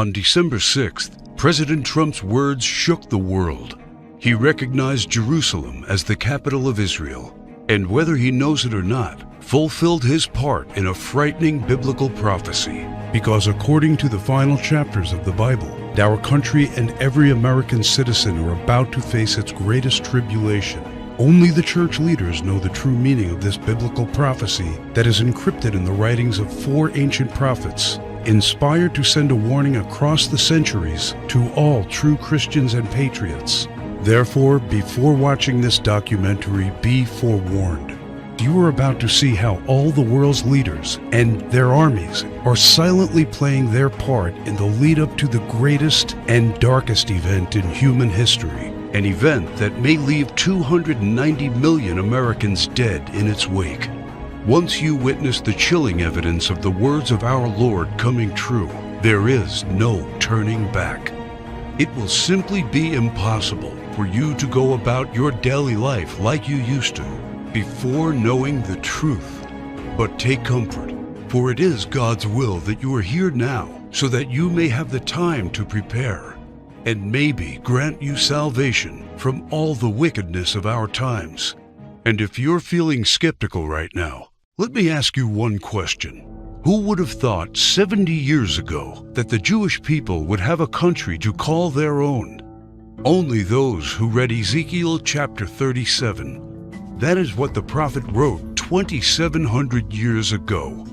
On December 6th, President Trump's words shook the world. He recognized Jerusalem as the capital of Israel, and whether he knows it or not, fulfilled his part in a frightening biblical prophecy. Because according to the final chapters of the Bible, our country and every American citizen are about to face its greatest tribulation. Only the church leaders know the true meaning of this biblical prophecy that is encrypted in the writings of 4 ancient prophets, inspired to send a warning across the centuries to all true Christians and patriots. Therefore, before watching this documentary, be forewarned. You are about to see how all the world's leaders and their armies are silently playing their part in the lead up to the greatest and darkest event in human history, an event that may leave 290 million Americans dead in its wake. Once you witness the chilling evidence of the words of our Lord coming true, there is no turning back. It will simply be impossible for you to go about your daily life like you used to before knowing the truth. But take comfort, for it is God's will that you are here now so that you may have the time to prepare and maybe grant you salvation from all the wickedness of our times. And if you're feeling skeptical right now, let me ask you one question. Who would have thought 70 years ago that the Jewish people would have a country to call their own? Only those who read Ezekiel chapter 37. That is what the prophet wrote 2,700 years ago.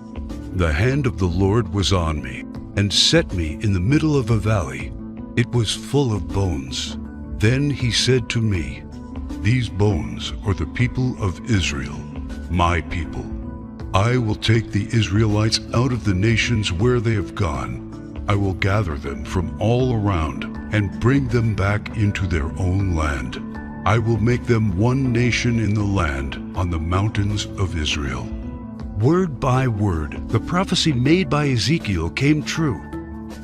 The hand of the Lord was on me and set me in the middle of a valley. It was full of bones. Then he said to me, "These bones are the people of Israel, my people. I will take the Israelites out of the nations where they have gone. I will gather them from all around and bring them back into their own land. I will make them one nation in the land on the mountains of Israel." Word by word, the prophecy made by Ezekiel came true.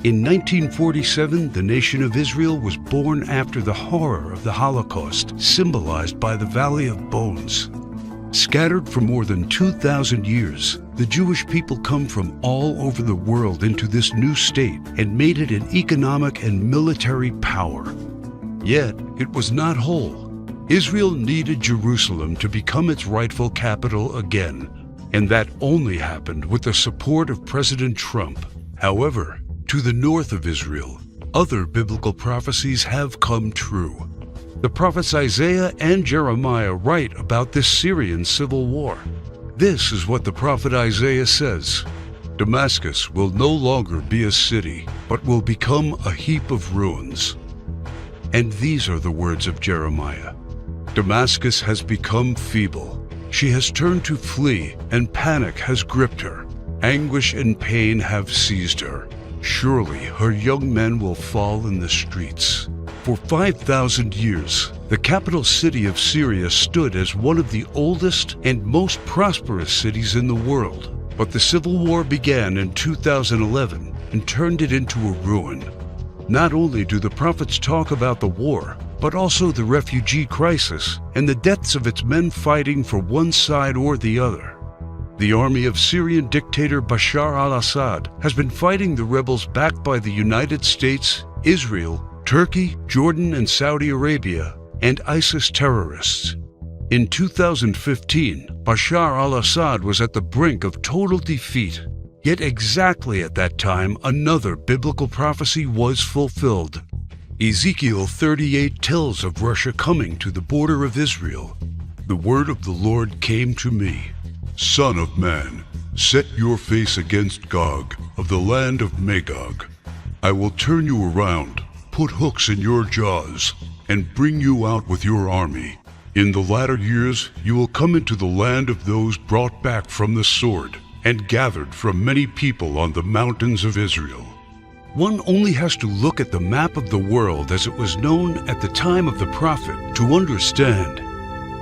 In 1947, the nation of Israel was born after the horror of the Holocaust, symbolized by the Valley of Bones. Scattered for more than 2,000 years, the Jewish people come from all over the world into this new state and made it an economic and military power. Yet, it was not whole. Israel needed Jerusalem to become its rightful capital again, and that only happened with the support of President Trump. However, to the north of Israel, other biblical prophecies have come true. The prophets Isaiah and Jeremiah write about this Syrian civil war. This is what the prophet Isaiah says: "Damascus will no longer be a city, but will become a heap of ruins." And these are the words of Jeremiah: "Damascus has become feeble. She has turned to flee, and panic has gripped her. Anguish and pain have seized her. Surely her young men will fall in the streets." For 5,000 years, the capital city of Syria stood as one of the oldest and most prosperous cities in the world. But the civil war began in 2011 and turned it into a ruin. Not only do the prophets talk about the war, but also the refugee crisis and the deaths of its men fighting for one side or the other. The army of Syrian dictator Bashar al-Assad has been fighting the rebels backed by the United States, Israel, Turkey, Jordan, and Saudi Arabia, and ISIS terrorists. In 2015, Bashar al-Assad was at the brink of total defeat. Yet exactly at that time, another biblical prophecy was fulfilled. Ezekiel 38 tells of Russia coming to the border of Israel. The word of the Lord came to me: "Son of man, set your face against Gog of the land of Magog. I will turn you around, put hooks in your jaws, and bring you out with your army. In the latter years you will come into the land of those brought back from the sword and gathered from many people on the mountains of Israel." One only has to look at the map of the world as it was known at the time of the prophet to understand.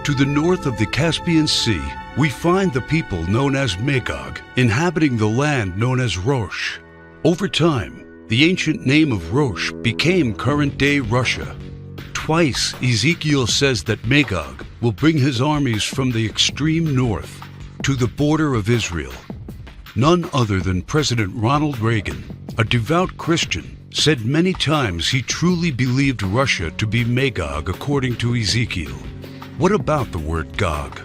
To the north of the Caspian Sea, we find the people known as Magog, inhabiting the land known as Rosh. Over time, the ancient name of Rosh became current-day Russia. Twice, Ezekiel says that Magog will bring his armies from the extreme north to the border of Israel. None other than President Ronald Reagan, a devout Christian, said many times he truly believed Russia to be Magog according to Ezekiel. What about the word Gog?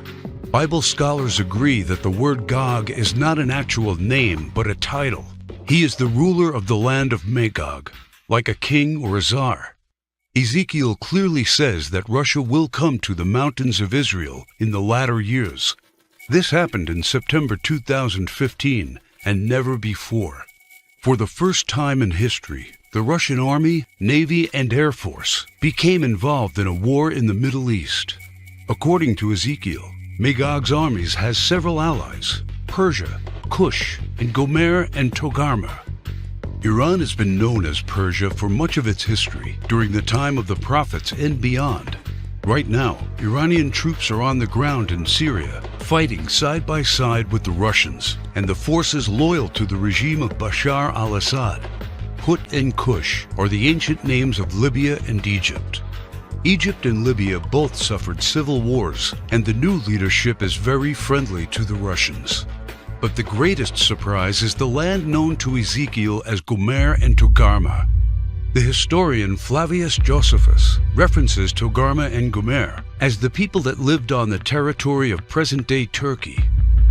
Bible scholars agree that the word Gog is not an actual name, but a title. He is the ruler of the land of Magog, like a king or a czar. Ezekiel clearly says that Russia will come to the mountains of Israel in the latter years. This happened in September 2015 and never before. For the first time in history, the Russian Army, Navy, and Air Force became involved in a war in the Middle East. According to Ezekiel, Magog's armies has several allies: Persia, Kush, and Gomer and Togarmah. Iran has been known as Persia for much of its history during the time of the prophets and beyond. Right now, Iranian troops are on the ground in Syria, fighting side by side with the Russians and the forces loyal to the regime of Bashar al-Assad. Put and Kush are the ancient names of Libya and Egypt. Egypt and Libya both suffered civil wars, and the new leadership is very friendly to the Russians. But the greatest surprise is the land known to Ezekiel as Gomer and Togarmah. The historian Flavius Josephus references Togarmah and Gomer as the people that lived on the territory of present-day Turkey.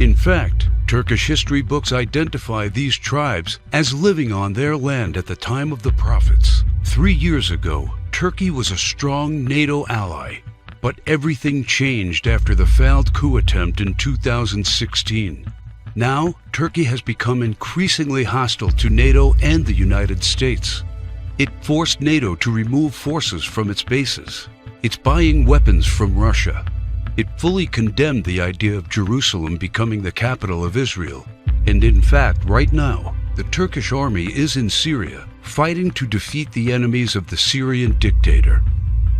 In fact, Turkish history books identify these tribes as living on their land at the time of the prophets. 3 years ago, Turkey was a strong NATO ally, but everything changed after the failed coup attempt in 2016. Now, Turkey has become increasingly hostile to NATO and the United States. It forced NATO to remove forces from its bases. It's buying weapons from Russia. It fully condemned the idea of Jerusalem becoming the capital of Israel. And in fact, right now, the Turkish army is in Syria, fighting to defeat the enemies of the Syrian dictator.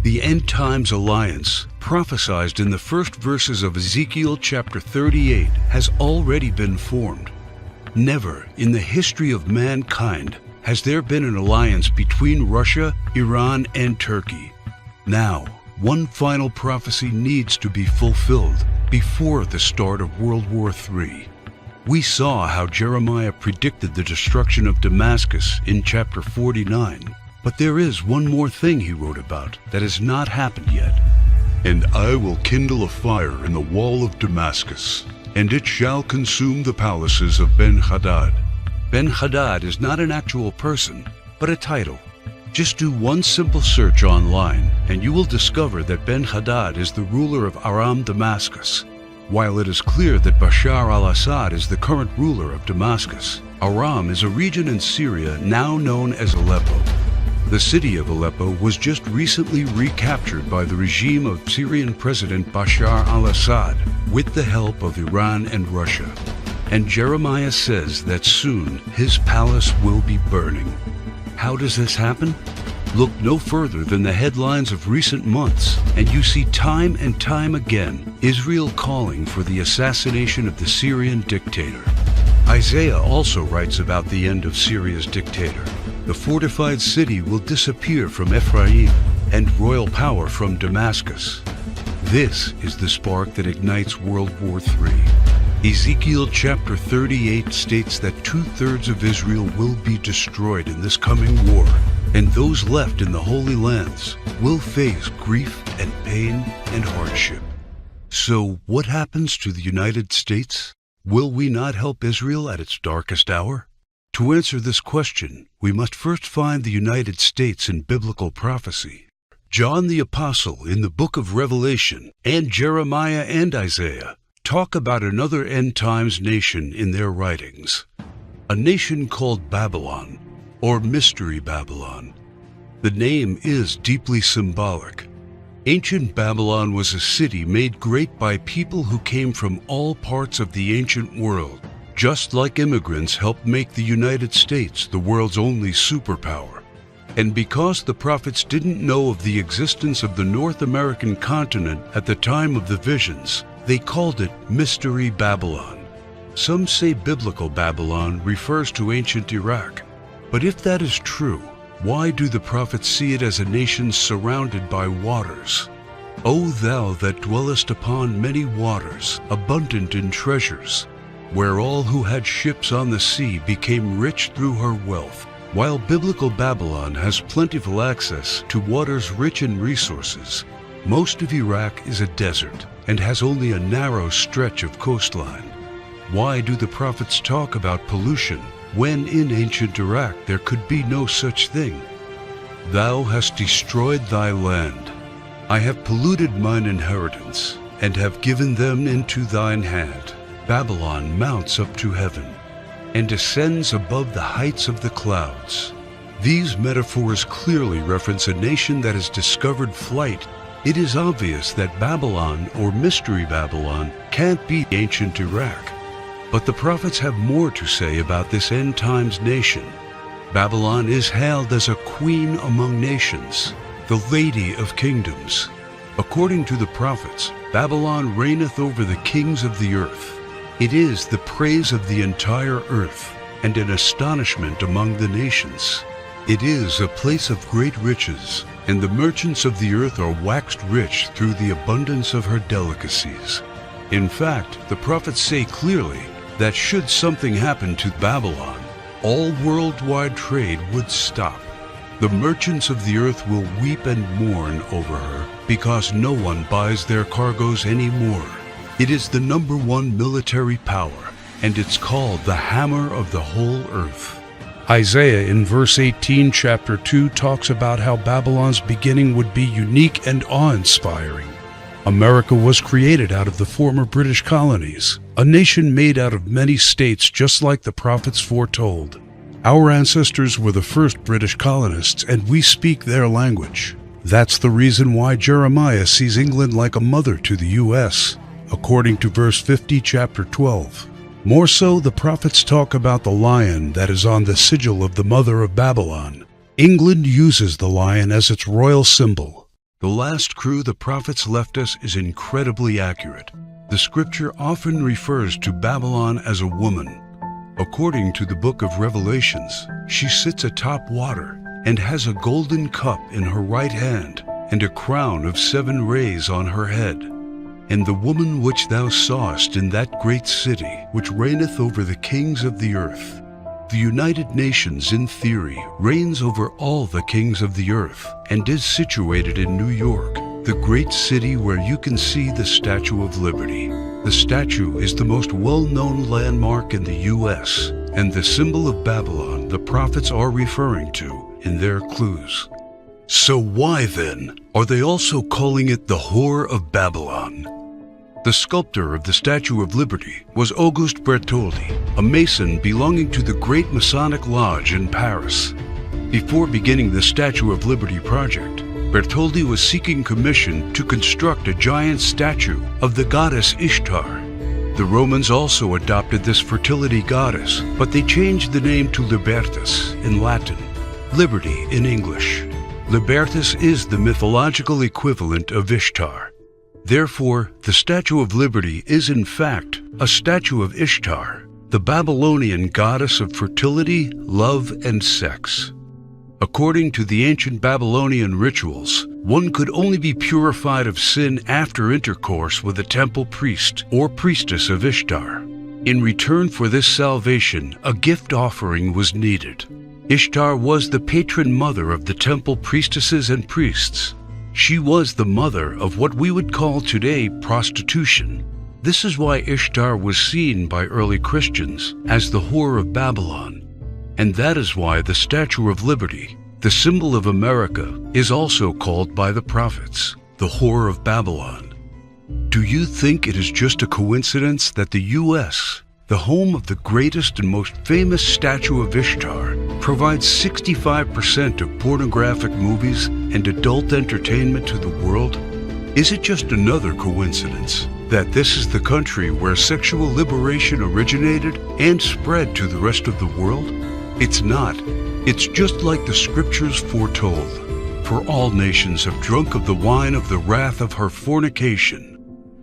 The End Times Alliance, prophesied in the first verses of Ezekiel chapter 38, has already been formed. Never in the history of mankind has there been an alliance between Russia, Iran, and Turkey. Now, one final prophecy needs to be fulfilled before the start of World War III. We saw how Jeremiah predicted the destruction of Damascus in chapter 49, but there is one more thing he wrote about that has not happened yet. And I will kindle a fire in the wall of Damascus, and it shall consume the palaces of Ben-Hadad. Ben-Hadad is not an actual person, but a title. Just do one simple search online, and you will discover that Ben-Hadad is the ruler of Aram Damascus. While it is clear that Bashar al-Assad is the current ruler of Damascus, Aram is a region in Syria now known as Aleppo. The city of Aleppo was just recently recaptured by the regime of Syrian President Bashar al-Assad with the help of Iran and Russia. And Jeremiah says that soon his palace will be burning. How does this happen? Look no further than the headlines of recent months, and you see time and time again Israel calling for the assassination of the Syrian dictator. Isaiah also writes about the end of Syria's dictator. The fortified city will disappear from Ephraim, and royal power from Damascus. This is the spark that ignites World War III. Ezekiel chapter 38 states that 2/3 of Israel will be destroyed in this coming war, and those left in the Holy Lands will face grief and pain and hardship. So what happens to the United States? Will we not help Israel at its darkest hour? To answer this question, we must first find the United States in biblical prophecy. John the Apostle in the book of Revelation and Jeremiah and Isaiah talk about another end times nation in their writings. A nation called Babylon, or Mystery Babylon. The name is deeply symbolic. Ancient Babylon was a city made great by people who came from all parts of the ancient world, just like immigrants helped make the United States the world's only superpower. And because the prophets didn't know of the existence of the North American continent at the time of the visions, they called it Mystery Babylon. Some say biblical Babylon refers to ancient Iraq. But if that is true, why do the prophets see it as a nation surrounded by waters? O thou that dwellest upon many waters, abundant in treasures, where all who had ships on the sea became rich through her wealth, While biblical Babylon has plentiful access to waters rich in resources, most of Iraq is a desert and has only a narrow stretch of coastline. Why do the prophets talk about pollution when in ancient Iraq there could be no such thing? Thou hast destroyed thy land. I have polluted mine inheritance, and have given them into thine hand. Babylon mounts up to heaven, and descends above the heights of the clouds. These metaphors clearly reference a nation that has discovered flight. It is obvious that Babylon, or Mystery Babylon, can't be ancient Iraq. But the prophets have more to say about this end times nation. Babylon is hailed as a queen among nations, the lady of kingdoms. According to the prophets, Babylon reigneth over the kings of the earth. It is the praise of the entire earth, and an astonishment among the nations. It is a place of great riches, and the merchants of the earth are waxed rich through the abundance of her delicacies. In fact, the prophets say clearly that should something happen to Babylon, all worldwide trade would stop. The merchants of the earth will weep and mourn over her, because no one buys their cargoes anymore. It is the #1 military power, and it's called the hammer of the whole earth. Isaiah in verse 18, chapter 2, talks about how Babylon's beginning would be unique and awe-inspiring. America was created out of the former British colonies, a nation made out of many states just like the prophets foretold. Our ancestors were the first British colonists, and we speak their language. That's the reason why Jeremiah sees England like a mother to the U.S., according to verse 50, chapter 12. More so, the prophets talk about the lion that is on the sigil of the mother of Babylon. England uses the lion as its royal symbol. The last crew the prophets left us is incredibly accurate. The scripture often refers to Babylon as a woman. According to the book of Revelations, she sits atop water and has a golden cup in her right hand and a crown of 7 rays on her head. And the woman which thou sawest in that great city, which reigneth over the kings of the earth. The United Nations, in theory, reigns over all the kings of the earth and is situated in New York, the great city where you can see the Statue of Liberty. The statue is the most well-known landmark in the U.S. and the symbol of Babylon the prophets are referring to in their clues. So why, then, are they also calling it the Whore of Babylon? The sculptor of the Statue of Liberty was Auguste Bertoldi, a Mason belonging to the Great Masonic Lodge in Paris. Before beginning the Statue of Liberty project, Bertoldi was seeking commission to construct a giant statue of the goddess Ishtar. The Romans also adopted this fertility goddess, but they changed the name to Libertas in Latin, Liberty in English. Libertas is the mythological equivalent of Ishtar. Therefore, the Statue of Liberty is in fact a statue of Ishtar, the Babylonian goddess of fertility, love, and sex. According to the ancient Babylonian rituals, one could only be purified of sin after intercourse with a temple priest or priestess of Ishtar. In return for this salvation, a gift offering was needed. Ishtar was the patron mother of the temple priestesses and priests. She was the mother of what we would call today prostitution. This is why Ishtar was seen by early Christians as the Whore of Babylon. And that is why the Statue of Liberty, the symbol of America, is also called by the prophets the Whore of Babylon. Do you think it is just a coincidence that the U.S., the home of the greatest and most famous statue of Ishtar, provides 65% of pornographic movies and adult entertainment to the world? Is it just another coincidence that this is the country where sexual liberation originated and spread to the rest of the world? It's not. It's just like the scriptures foretold. For all nations have drunk of the wine of the wrath of her fornication.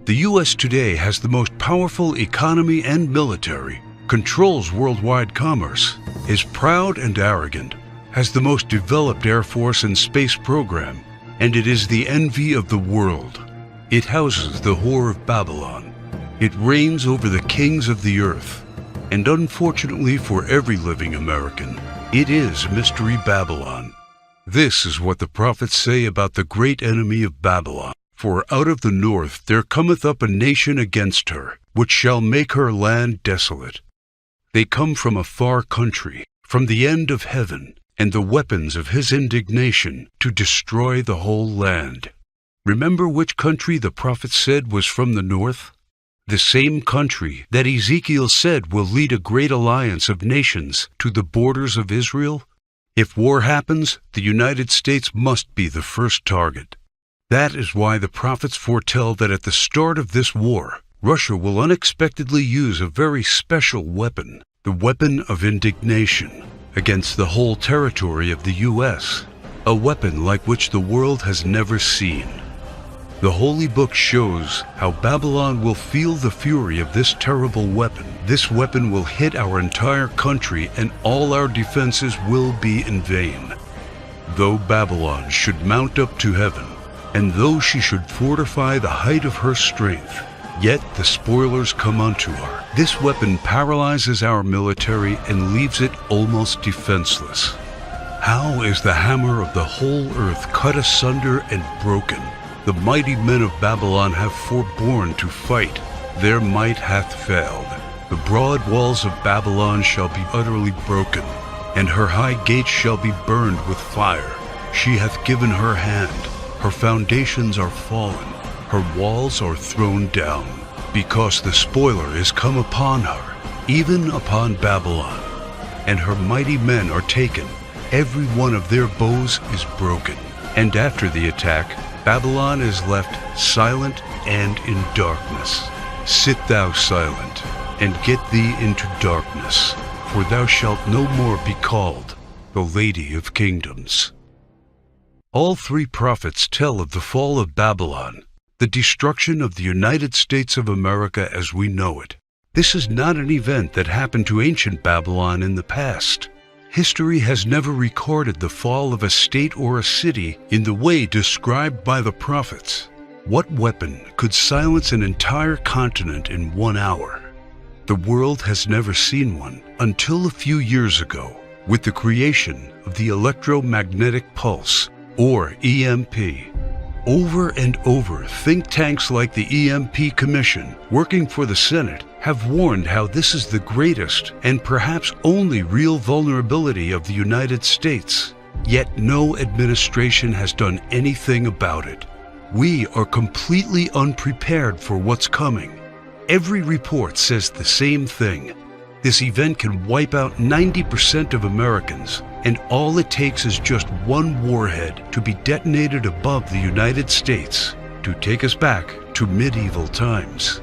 The U.S. today has the most powerful economy and military, controls worldwide commerce, is proud and arrogant, has the most developed Air Force and space program, and it is the envy of the world. It houses the Whore of Babylon. It reigns over the kings of the earth. And unfortunately for every living American, It is Mystery Babylon. This is what the prophets say about the great enemy of Babylon. For out of the north there cometh up a nation against her, which shall make her land desolate. They come from a far country, from the end of heaven, and the weapons of his indignation to destroy the whole land. Remember which country the prophet said was from the north? The same country that Ezekiel said will lead a great alliance of nations to the borders of Israel? If war happens, the United States must be the first target. That is why the prophets foretell that at the start of this war, Russia will unexpectedly use a very special weapon, the weapon of indignation, against the whole territory of the U.S., a weapon like which the world has never seen. The Holy Book shows how Babylon will feel the fury of this terrible weapon. This weapon will hit our entire country, and all our defenses will be in vain. Though Babylon should mount up to heaven, and though she should fortify the height of her strength, yet the spoilers come unto her. This weapon paralyzes our military and leaves it almost defenseless. How is the hammer of the whole earth cut asunder and broken? The mighty men of Babylon have forborne to fight. Their might hath failed. The broad walls of Babylon shall be utterly broken, and her high gates shall be burned with fire. She hath given her hand. Her foundations are fallen. Her walls are thrown down, because the spoiler is come upon her, even upon Babylon. And her mighty men are taken. Every one of their bows is broken. And after the attack, Babylon is left silent and in darkness. Sit thou silent, and get thee into darkness, for thou shalt no more be called the Lady of Kingdoms. All three prophets tell of the fall of Babylon, the destruction of the United States of America as we know it. This is not an event that happened to ancient Babylon in the past. History has never recorded the fall of a state or a city in the way described by the prophets. What weapon could silence an entire continent in 1 hour? The world has never seen one until a few years ago, with the creation of the electromagnetic pulse, or EMP. Over and over, think tanks like the EMP Commission, working for the Senate, have warned how this is the greatest and perhaps only real vulnerability of the United States. Yet no administration has done anything about it. We are completely unprepared for what's coming. Every report says the same thing. This event can wipe out 90% of Americans, and all it takes is just one warhead to be detonated above the United States to take us back to medieval times.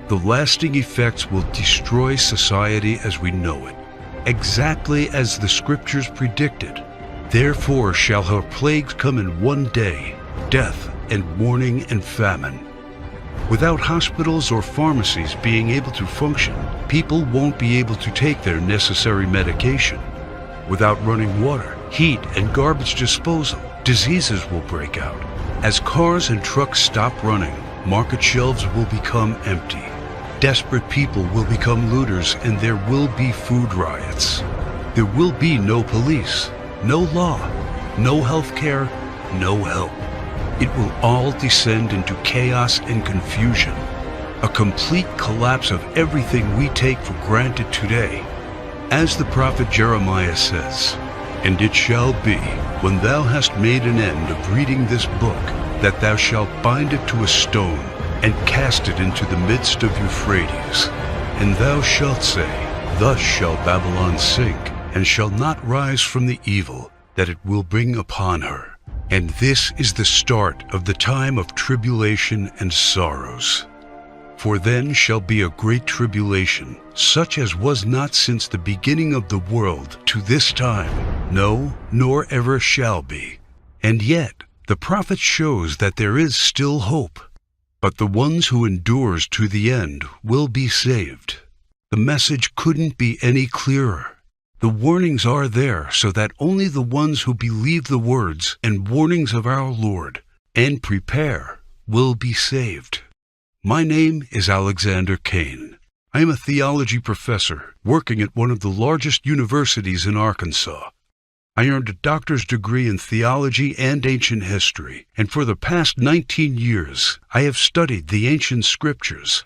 The lasting effects will destroy society as we know it, exactly as the scriptures predicted. Therefore shall her plagues come in one day, death and mourning and famine. Without hospitals or pharmacies being able to function, people won't be able to take their necessary medication. Without running water, heat, and garbage disposal, diseases will break out. As cars and trucks stop running, market shelves will become empty. Desperate people will become looters, and there will be food riots. There will be no police, no law, no health care, no help. It will all descend into chaos and confusion, a complete collapse of everything we take for granted today. As the prophet Jeremiah says, "And it shall be, when thou hast made an end of reading this book, that thou shalt bind it to a stone, and cast it into the midst of Euphrates. And thou shalt say, Thus shall Babylon sink, and shall not rise from the evil that it will bring upon her. And this is the start of the time of tribulation and sorrows. For then shall be a great tribulation, such as was not since the beginning of the world to this time, no, nor ever shall be." And yet, the prophet shows that there is still hope. But the ones who endures to the end will be saved. The message couldn't be any clearer. The warnings are there so that only the ones who believe the words and warnings of our Lord and prepare will be saved. My name is Alexander Kane. I am a theology professor working at one of the largest universities in Arkansas. I earned a doctor's degree in theology and ancient history, and for the past 19 years, I have studied the ancient scriptures.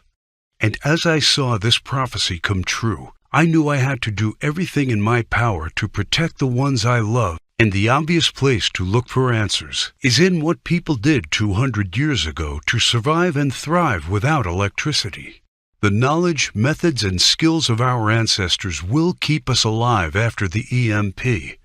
And as I saw this prophecy come true, I knew I had to do everything in my power to protect the ones I love, and the obvious place to look for answers is in what people did 200 years ago to survive and thrive without electricity. The knowledge, methods, and skills of our ancestors will keep us alive after the EMP.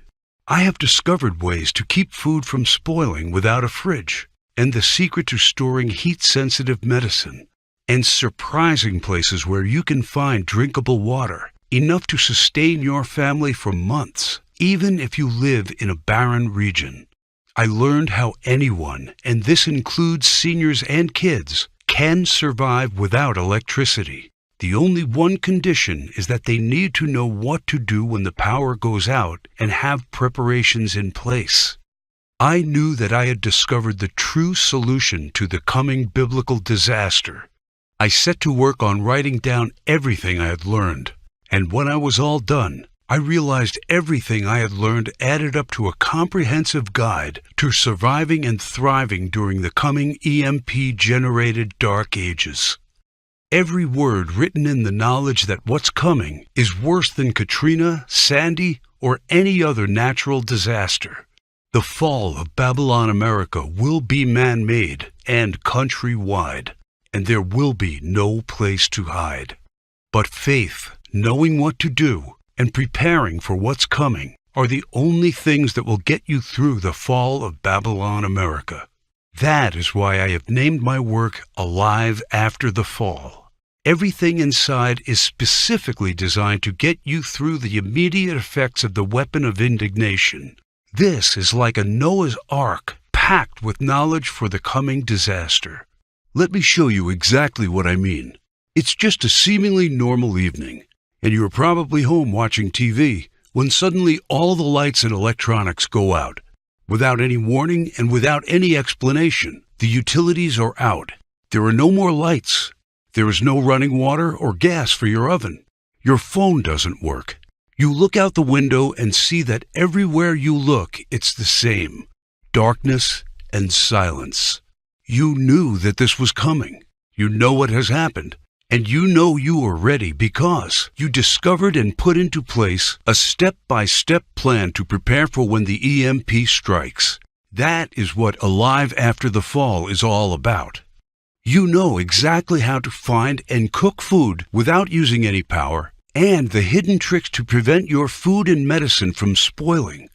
I have discovered ways to keep food from spoiling without a fridge, and the secret to storing heat-sensitive medicine, and surprising places where you can find drinkable water, enough to sustain your family for months, even if you live in a barren region. I learned how anyone, and this includes seniors and kids, can survive without electricity. The only one condition is that they need to know what to do when the power goes out and have preparations in place. I knew that I had discovered the true solution to the coming biblical disaster. I set to work on writing down everything I had learned, and when I was all done, I realized everything I had learned added up to a comprehensive guide to surviving and thriving during the coming EMP-generated dark ages. Every word written in the knowledge that what's coming is worse than Katrina, Sandy, or any other natural disaster. The fall of Babylon America will be man-made and countrywide, and there will be no place to hide. But faith, knowing what to do, and preparing for what's coming are the only things that will get you through the fall of Babylon America. That is why I have named my work Alive After the Fall. Everything inside is specifically designed to get you through the immediate effects of the weapon of indignation. This is like a Noah's Ark packed with knowledge for the coming disaster. Let me show you exactly what I mean. It's just a seemingly normal evening, and you are probably home watching TV when suddenly all the lights and electronics go out. Without any warning and without any explanation, the utilities are out. There are no more lights. There is no running water or gas for your oven. Your phone doesn't work. You look out the window and see that everywhere you look, it's the same: darkness and silence. You knew that this was coming. You know what has happened. And you know you are ready because you discovered and put into place a step-by-step plan to prepare for when the EMP strikes. That is what Alive After the Fall is all about. You know exactly how to find and cook food without using any power, and the hidden tricks to prevent your food and medicine from spoiling.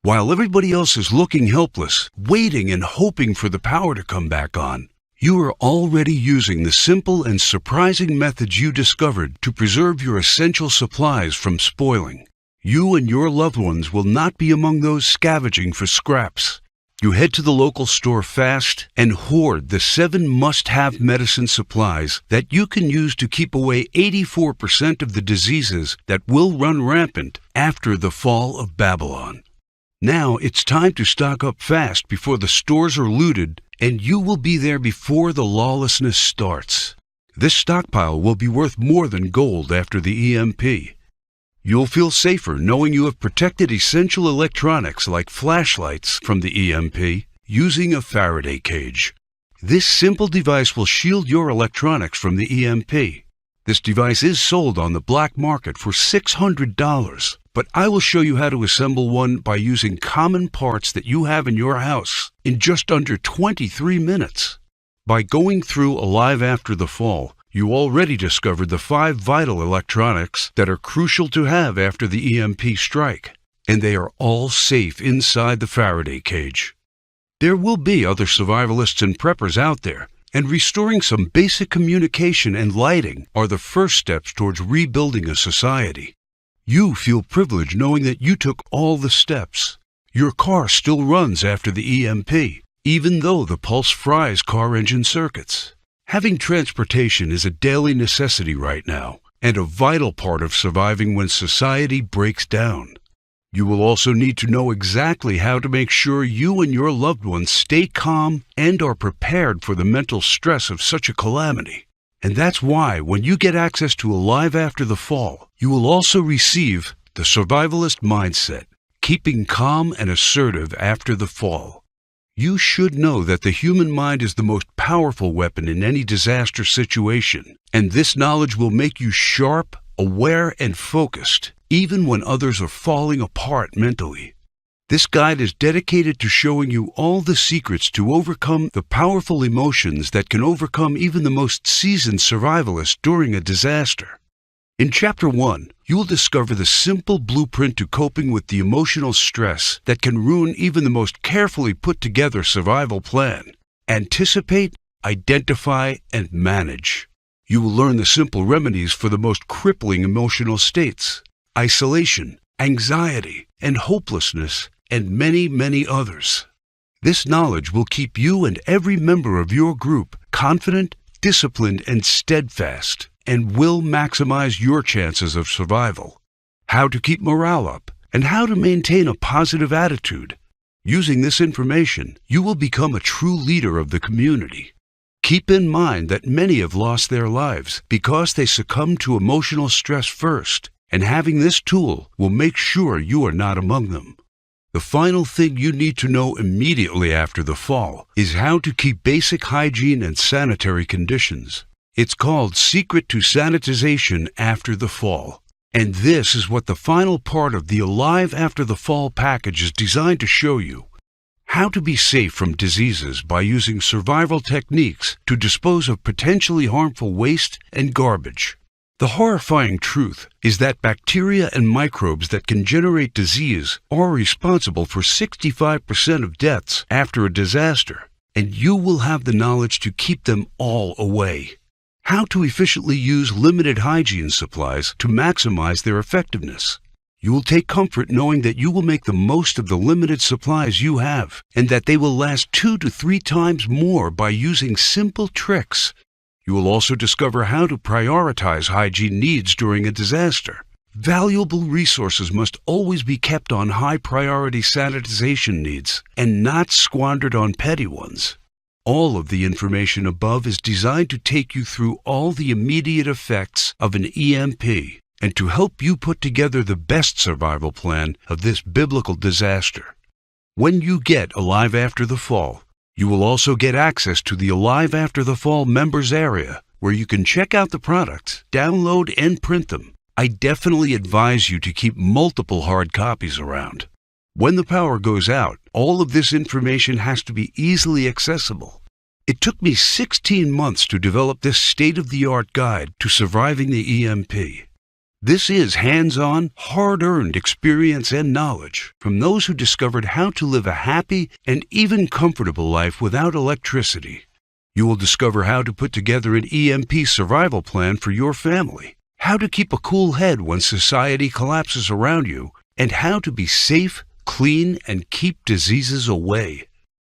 While everybody else is looking helpless, waiting and hoping for the power to come back on, you are already using the simple and surprising methods you discovered to preserve your essential supplies from spoiling. You and your loved ones will not be among those scavenging for scraps. You head to the local store fast and hoard the 7 must-have medicine supplies that you can use to keep away 84% of the diseases that will run rampant after the fall of Babylon. Now it's time to stock up fast before the stores are looted, and you will be there before the lawlessness starts. This stockpile will be worth more than gold after the EMP. You'll feel safer knowing you have protected essential electronics like flashlights from the EMP using a Faraday cage. This simple device will shield your electronics from the EMP. This device is sold on the black market for $600, but I will show you how to assemble one by using common parts that you have in your house in just under 23 minutes. By going through Alive After the Fall, you already discovered the 5 vital electronics that are crucial to have after the EMP strike, and they are all safe inside the Faraday cage. There will be other survivalists and preppers out there, and restoring some basic communication and lighting are the first steps towards rebuilding a society. You feel privileged knowing that you took all the steps. Your car still runs after the EMP, even though the pulse fries car engine circuits. Having transportation is a daily necessity right now, and a vital part of surviving when society breaks down. You will also need to know exactly how to make sure you and your loved ones stay calm and are prepared for the mental stress of such a calamity. And that's why when you get access to Alive After the Fall, you will also receive the survivalist mindset, keeping calm and assertive after the fall. You should know that the human mind is the most powerful weapon in any disaster situation, and this knowledge will make you sharp, aware, and focused, even when others are falling apart mentally. This guide is dedicated to showing you all the secrets to overcome the powerful emotions that can overcome even the most seasoned survivalist during a disaster. In Chapter 1, you will discover the simple blueprint to coping with the emotional stress that can ruin even the most carefully put together survival plan. Anticipate, identify, and manage. You will learn the simple remedies for the most crippling emotional states: isolation, anxiety, and hopelessness, and many, many others. This knowledge will keep you and every member of your group confident, disciplined, and steadfast, and will maximize your chances of survival. How to keep morale up, and how to maintain a positive attitude. Using this information, you will become a true leader of the community. Keep in mind that many have lost their lives because they succumbed to emotional stress first, and having this tool will make sure you are not among them. The final thing you need to know immediately after the fall is how to keep basic hygiene and sanitary conditions. It's called Secret to Sanitization After the Fall. And this is what the final part of the Alive After the Fall package is designed to show you. How to be safe from diseases by using survival techniques to dispose of potentially harmful waste and garbage. The horrifying truth is that bacteria and microbes that can generate disease are responsible for 65% of deaths after a disaster, and you will have the knowledge to keep them all away. How to efficiently use limited hygiene supplies to maximize their effectiveness. You will take comfort knowing that you will make the most of the limited supplies you have, and that they will last 2 to 3 times more by using simple tricks. You will also discover how to prioritize hygiene needs during a disaster. Valuable resources must always be kept on high-priority sanitization needs and not squandered on petty ones. All of the information above is designed to take you through all the immediate effects of an EMP and to help you put together the best survival plan of this biblical disaster. When you get Alive After the Fall, you will also get access to the Alive After the Fall members area, where you can check out the products, download, and print them. I definitely advise you to keep multiple hard copies around. When the power goes out, all of this information has to be easily accessible. It took me 16 months to develop this state-of-the-art guide to surviving the EMP. This is hands-on, hard-earned experience and knowledge from those who discovered how to live a happy and even comfortable life without electricity. You will discover how to put together an EMP survival plan for your family, how to keep a cool head when society collapses around you, and how to be safe, clean, and keep diseases away.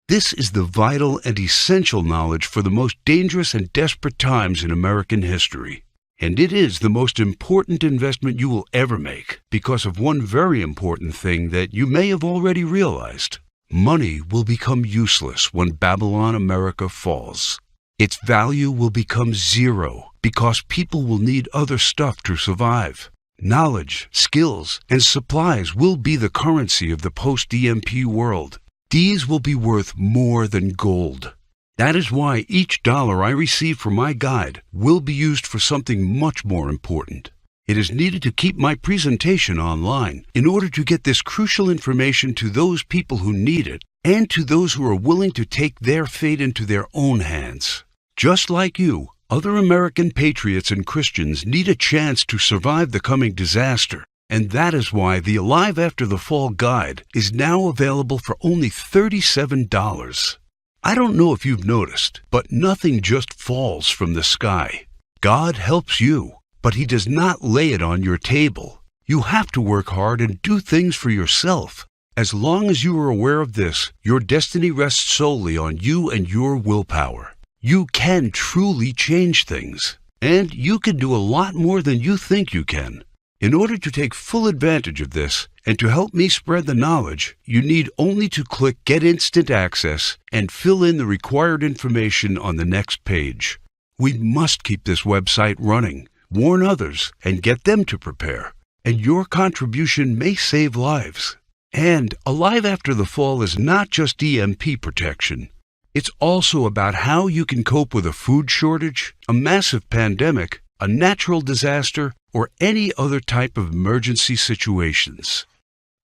This is the vital and essential knowledge for the most dangerous and desperate times in American history. And it is the most important investment you will ever make because of one very important thing that you may have already realized. Money will become useless when Babylon America falls. Its value will become zero because people will need other stuff to survive. Knowledge, skills, and supplies will be the currency of the post-EMP world. These will be worth more than gold. That is why each dollar I receive from my guide will be used for something much more important. It is needed to keep my presentation online in order to get this crucial information to those people who need it and to those who are willing to take their fate into their own hands. Just like you, other American patriots and Christians need a chance to survive the coming disaster, and that is why the Alive After the Fall guide is now available for only $37. I don't know if you've noticed, but nothing just falls from the sky. God helps you, but He does not lay it on your table. You have to work hard and do things for yourself. As long as you are aware of this, your destiny rests solely on you and your willpower. You can truly change things, and you can do a lot more than you think you can. In order to take full advantage of this and to help me spread the knowledge, you need only to click Get Instant Access and fill in the required information on the next page. We must keep this website running, warn others, and get them to prepare. And your contribution may save lives. And Alive After the Fall is not just EMP protection. It's also about how you can cope with a food shortage, a massive pandemic, a natural disaster, or any other type of emergency situations.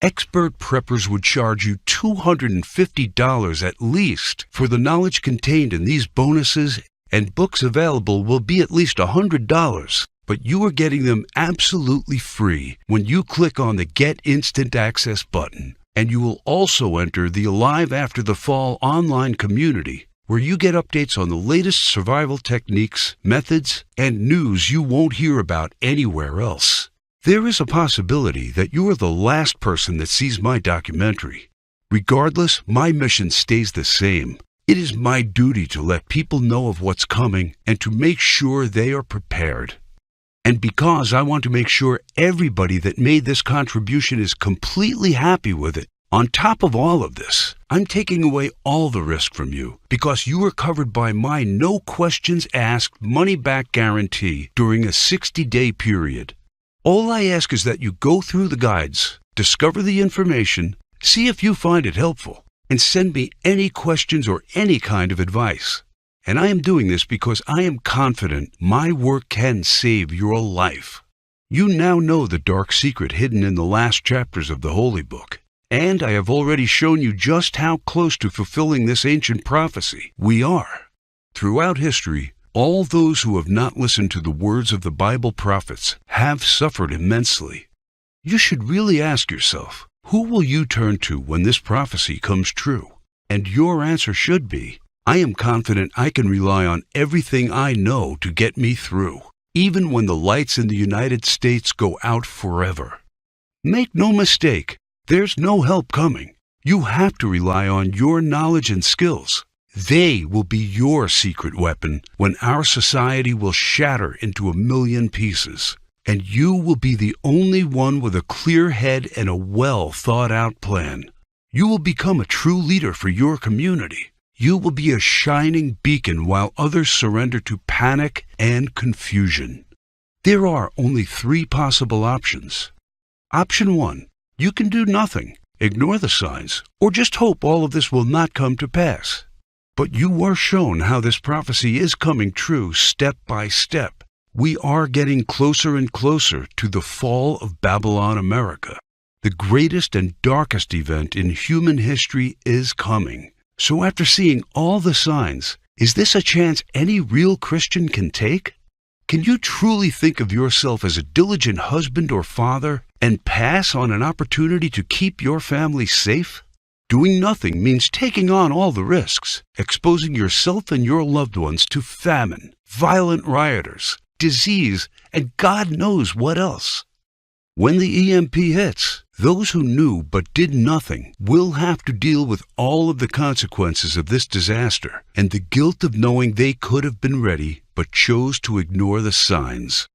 Expert preppers would charge you $250 at least for the knowledge contained in these bonuses, and books available will be at least $100. But you are getting them absolutely free when you click on the Get Instant Access button. And you will also enter the Alive After the Fall online community, where you get updates on the latest survival techniques, methods, and news you won't hear about anywhere else. There is a possibility that you are the last person that sees my documentary. Regardless, my mission stays the same. It is my duty to let people know of what's coming and to make sure they are prepared. And because I want to make sure everybody that made this contribution is completely happy with it, on top of all of this, I'm taking away all the risk from you because you are covered by my no questions asked money-back guarantee during a 60-day period. All I ask is that you go through the guides, discover the information, see if you find it helpful, and send me any questions or any kind of advice. And I am doing this because I am confident my work can save your life. You now know the dark secret hidden in the last chapters of the Holy Book. And I have already shown you just how close to fulfilling this ancient prophecy we are. Throughout history, all those who have not listened to the words of the Bible prophets have suffered immensely. You should really ask yourself, who will you turn to when this prophecy comes true? And your answer should be, I am confident I can rely on everything I know to get me through, even when the lights in the United States go out forever. Make no mistake, there's no help coming. You have to rely on your knowledge and skills. They will be your secret weapon when our society will shatter into 1,000,000 pieces. And you will be the only one with a clear head and a well-thought-out plan. You will become a true leader for your community. You will be a shining beacon while others surrender to panic and confusion. There are only 3 possible options. Option 1, you can do nothing, ignore the signs, or just hope all of this will not come to pass. But you were shown how this prophecy is coming true step by step. We are getting closer and closer to the fall of Babylon America. The greatest and darkest event in human history is coming. So after seeing all the signs, is this a chance any real Christian can take? Can you truly think of yourself as a diligent husband or father and pass on an opportunity to keep your family safe? Doing nothing means taking on all the risks, exposing yourself and your loved ones to famine, violent rioters, disease, and God knows what else. When the EMP hits, those who knew but did nothing will have to deal with all of the consequences of this disaster and the guilt of knowing they could have been ready but chose to ignore the signs.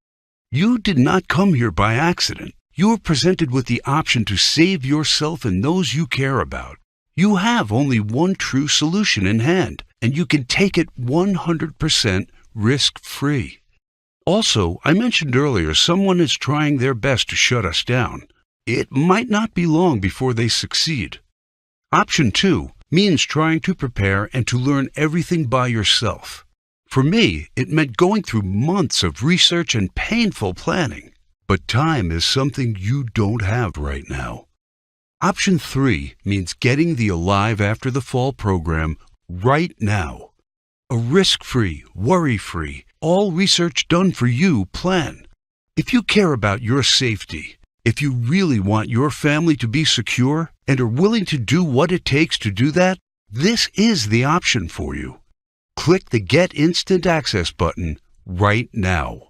You did not come here by accident. You were presented with the option to save yourself and those you care about. You have only one true solution in hand, and you can take it 100% risk-free. Also, I mentioned earlier someone is trying their best to shut us down. It might not be long before they succeed. Option 2 means trying to prepare and to learn everything by yourself. For me, it meant going through months of research and painful planning. But time is something you don't have right now. Option 3 means getting the Alive After the Fall program right now. A risk-free, worry-free, all research done for you plan. If you care about your safety, if you really want your family to be secure and are willing to do what it takes to do that, this is the option for you. Click the Get Instant Access button right now.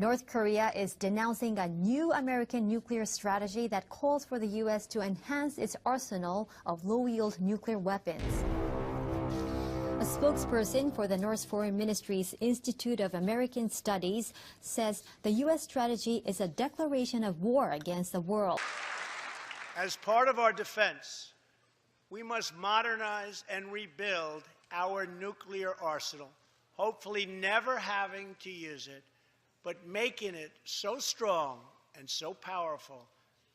North Korea is denouncing a new American nuclear strategy that calls for the U.S. to enhance its arsenal of low-yield nuclear weapons. A spokesperson for the North Foreign Ministry's Institute of American Studies says the U.S. strategy is a declaration of war against the world. As part of our defense, we must modernize and rebuild our nuclear arsenal, hopefully never having to use it, but making it so strong and so powerful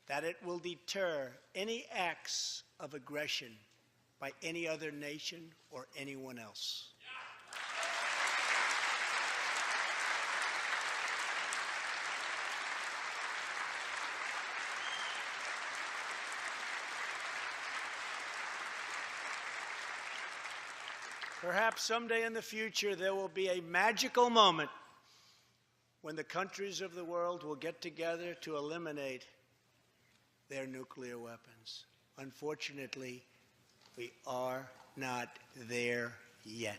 that it will deter any acts of aggression by any other nation or anyone else. Perhaps someday in the future there will be a magical moment when the countries of the world will get together to eliminate their nuclear weapons. Unfortunately, we are not there yet.